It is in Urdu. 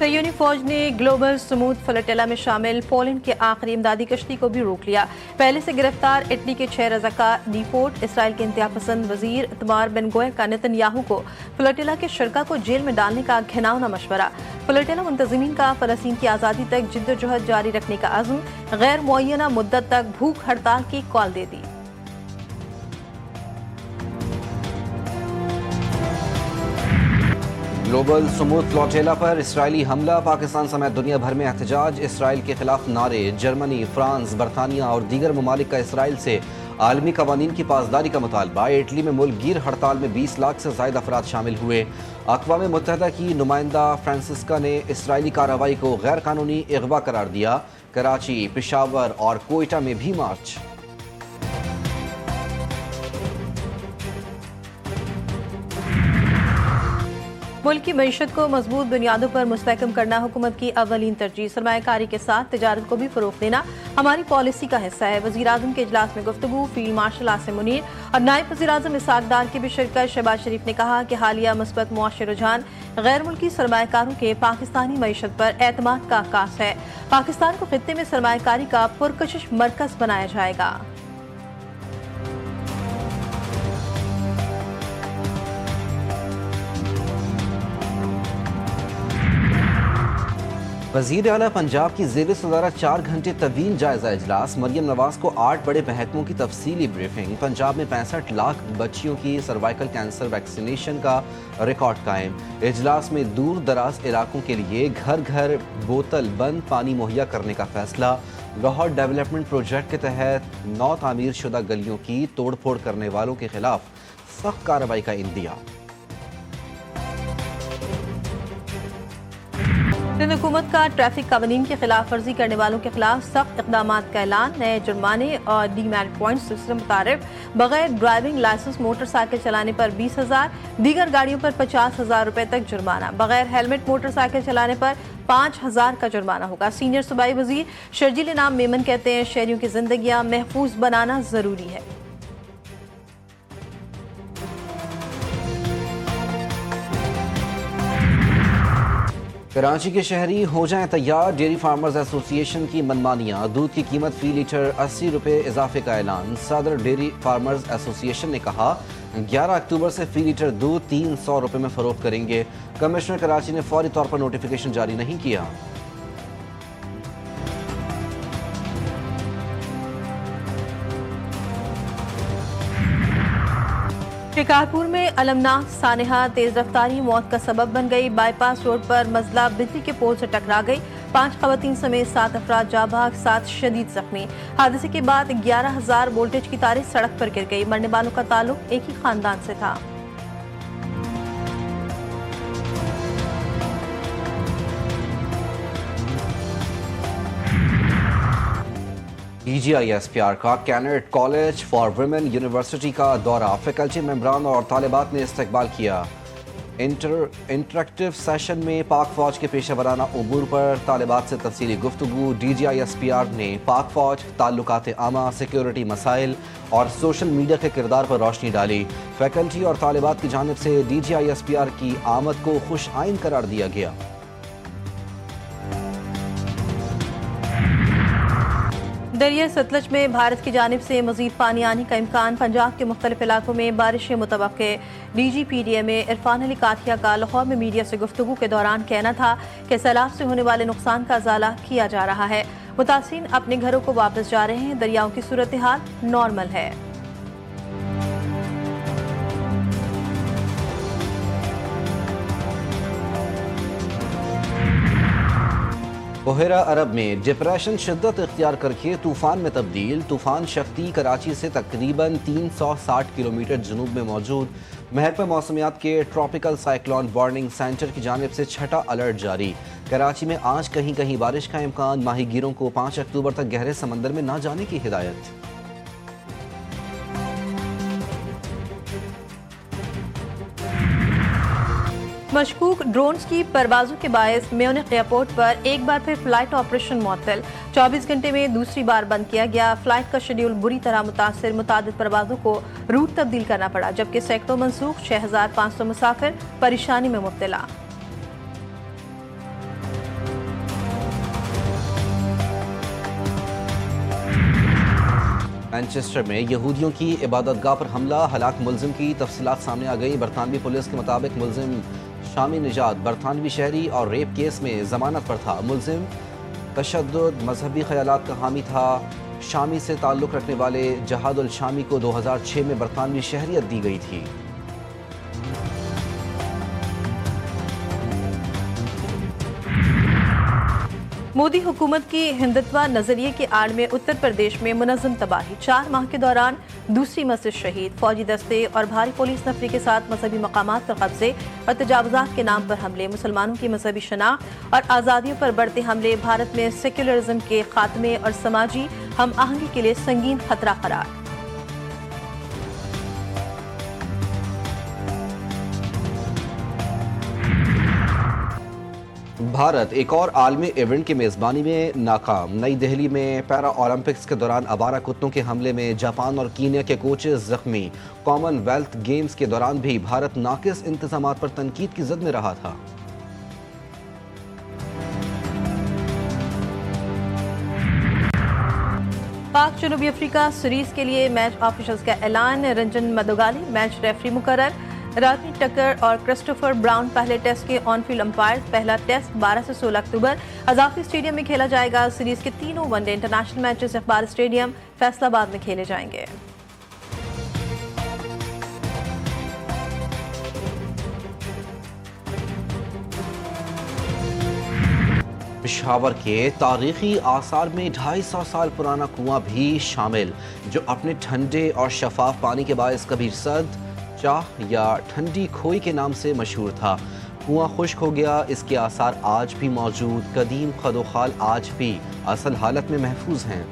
صہیونی فوج نے گلوبل سموتھ فلٹیلا میں شامل پولینڈ کے آخری امدادی کشتی کو بھی روک لیا. پہلے سے گرفتار اٹلی کے 6 رضاکار ڈیپورٹ. اسرائیل کے انتہا پسند وزیر اتمار بن گوئے کا نتن یاہو کو فلٹیلا کے شرکاء کو جیل میں ڈالنے کا گھناؤنا مشورہ. فلٹیلا منتظمین کا فلسطین کی آزادی تک جدوجہد جاری رکھنے کا عزم. غیر معینہ مدت تک بھوک ہڑتال کی کال دے دی. گلوبل سموتھ فلوٹیلا پر اسرائیلی حملہ. پاکستان سمیت دنیا بھر میں احتجاج. اسرائیل کے خلاف نعرے. جرمنی، فرانس، برطانیہ اور دیگر ممالک کا اسرائیل سے عالمی قوانین کی پاسداری کا مطالبہ. اٹلی میں ملک گیر ہڑتال میں 20 لاکھ سے زائد افراد شامل ہوئے. اقوام متحدہ کی نمائندہ فرانسسکا نے اسرائیلی کارروائی کو غیر قانونی اغوا قرار دیا. کراچی، پشاور اور کوئٹہ میں بھی مارچ. ملک کی معیشت کو مضبوط بنیادوں پر مستحکم کرنا حکومت کی اولین ترجیح. سرمایہ کاری کے ساتھ تجارت کو بھی فروغ دینا ہماری پالیسی کا حصہ ہے. وزیر اعظم کے اجلاس میں گفتگو. فیلڈ مارشل عاصم منیر اور نائب وزیر اعظم اسحاق ڈار کی بھی شرکت. شہباز شریف نے کہا کہ حالیہ مثبت معاشی رجحان غیر ملکی سرمایہ کاروں کے پاکستانی معیشت پر اعتماد کا عکاس ہے. پاکستان کو خطے میں سرمایہ کاری کا پرکشش مرکز بنایا جائے گا. وزیر اعلیٰ پنجاب کی زیر صدارت 4 گھنٹے طویل جائزہ اجلاس. مریم نواز کو 8 بڑے محکموں کی تفصیلی بریفنگ. پنجاب میں 65 لاکھ بچیوں کی سروائیکل کینسر ویکسینیشن کا ریکارڈ قائم. اجلاس میں دور دراز علاقوں کے لیے گھر گھر بوتل بند پانی مہیا کرنے کا فیصلہ. لاہور ڈیولپمنٹ پروجیکٹ کے تحت 9 تعمیر شدہ گلیوں کی توڑ پھوڑ کرنے والوں کے خلاف سخت کارروائی کا اندیا. سندھ حکومت کا ٹریفک قوانین کی خلاف ورزی کرنے والوں کے خلاف سخت اقدامات کا اعلان. نئے جرمانے اور ڈی میرٹ پوائنٹ سسٹم متعارف. بغیر ڈرائیونگ لائسنس موٹر سائیکل چلانے پر 20,000، دیگر گاڑیوں پر 50,000 روپے تک جرمانہ. بغیر ہیلمٹ موٹر سائیکل چلانے پر 5,000 کا جرمانہ ہوگا. سینئر صوبائی وزیر شرجیل انعام میمن کہتے ہیں شہریوں کی زندگیاں محفوظ بنانا ضروری ہے. کراچی کے شہری ہو جائیں تیار. ڈیری فارمرز ایسوسی ایشن کی منمانیاں. دودھ کی قیمت فی لیٹر 80 روپے اضافے کا اعلان. صدر ڈیری فارمرز ایسوسی ایشن نے کہا 11 اکتوبر سے فی لیٹر دودھ 300 روپے میں فروخت کریں گے. کمشنر کراچی نے فوری طور پر نوٹیفیکیشن جاری نہیں کیا. شکارپور میں المناک سانحہ. تیز رفتاری موت کا سبب بن گئی. بائی پاس روڈ پر مزلہ بجلی کے پول سے ٹکرا گئی. 5 خواتین سمیت 7 افراد جاں بحق، 7 شدید زخمی. حادثے کے بعد 11,000 وولٹیج کی تاریں سڑک پر گر گئی. مرنے والوں کا تعلق ایک ہی خاندان سے تھا. D G I S P R کا Kinnaird College for Women University کا دورہ. فیکلٹی ممبران اور طالبات نے استقبال کیا. انٹریکٹیو سیشن میں پاک فوج کے پیشہ ورانہ امور پر طالبات سے تفصیلی گفتگو. D G I S P R نے پاک فوج، تعلقات عامہ، سیکیورٹی مسائل اور سوشل میڈیا کے کردار پر روشنی ڈالی. فیکلٹی اور طالبات کی جانب سے D G I S P R کی آمد کو خوش آئند قرار دیا گیا. دریا ستلج میں بھارت کی جانب سے مزید پانی آنے کا امکان. پنجاب کے مختلف علاقوں میں بارشیں متوقع. D G P D M Irfan Ali Kathia کا لاہور میں میڈیا سے گفتگو کے دوران کہنا تھا کہ سیلاب سے ہونے والے نقصان کا ازالہ کیا جا رہا ہے. متاثرین اپنے گھروں کو واپس جا رہے ہیں. دریاؤں کی صورتحال نارمل ہے. بحیرہ عرب میں ڈپریشن شدت اختیار کر کے طوفان میں تبدیل. طوفان شکتی کراچی سے تقریباً 360 کلومیٹر جنوب میں موجود. محکمہ موسمیات کے ٹراپیکل سائیکلون وارننگ سینٹر کی جانب سے 6ٹھا الرٹ جاری. کراچی میں آج کہیں کہیں بارش کا امکان. ماہی گیروں کو 5 اکتوبر تک گہرے سمندر میں نہ جانے کی ہدایت. مشکوک ڈرونز کی پروازوں کے باعث میونخ ایئرپورٹ پر ایک بار پھر فلائٹ آپریشن معطل. 24 گھنٹے میں دوسری بار بند کیا گیا. فلائٹ کا شیڈیول بری طرح متاثر. متعدد پروازوں کو روٹ تبدیل کرنا پڑا جبکہ سینکڑوں منسوخ. 6,500 مسافر پریشانی میں مبتلا. مانچسٹر میں یہودیوں کی عبادت گاہ پر حملہ، ہلاک ملزم کی تفصیلات سامنے آ گئی۔ برطانوی پولیس کے مطابق ملزم شامی نژاد برطانوی شہری اور ریپ کیس میں ضمانت پر تھا۔ ملزم تشدد، مذہبی خیالات کا حامی تھا۔ شامی سے تعلق رکھنے والے جہاد الشامی کو 2006 میں برطانوی شہریت دی گئی تھی۔ مودی حکومت کی ہندتوا نظریے کی آڑ میں اتر پردیش میں منظم تباہی، 4 ماہ کے دوران دوسری مسجد شہید، فوجی دستے اور بھاری پولیس نفری کے ساتھ مذہبی مقامات پر قبضے اور تجاوزات کے نام پر حملے، مسلمانوں کی مذہبی شناخت اور آزادیوں پر بڑھتے حملے، بھارت میں سیکولرزم کے خاتمے اور سماجی ہم آہنگی کے لیے سنگین خطرہ قرار۔ بھارت ایک اور عالمی ایونٹ کی میزبانی میں ناکام، نئی دہلی میں پیرا اولمپکس کے دوران آوارہ کتوں کے حملے میں جاپان اور کینیا کے کوچز زخمی، کامن ویلتھ گیمز کے دوران بھی بھارت ناقص انتظامات پر تنقید کی زد میں رہا تھا۔ پاک جنوبی افریقہ سیریز کے لیے میچ آفیشلز کا اعلان، رنجن مدوگالی میچ ریفری مقرر، رادنی ٹکر اور کرسٹوفر براؤن پہلے ٹیسٹ کے آن فیلڈ امپائرز۔ پہلا ٹیسٹ 12 سے 16 اکتوبر اضافی اسٹیڈیم میں کھیلا جائے گا۔ سیریز کے تینوں one day international matches Iqbal stadium Faisal آباد میں کھیلے جائیں گے۔ پشاور کے تاریخی آثار میں 250 سال پرانا کنواں بھی شامل، جو اپنے ٹھنڈے اور شفاف پانی کے باعث کبھی سرد چاہ یا ٹھنڈی کھوئی کے نام سے مشہور تھا۔ کنواں خشک ہو گیا، اس کے آثار آج بھی موجود، قدیم خد و خال آج بھی اصل حالت میں محفوظ ہیں۔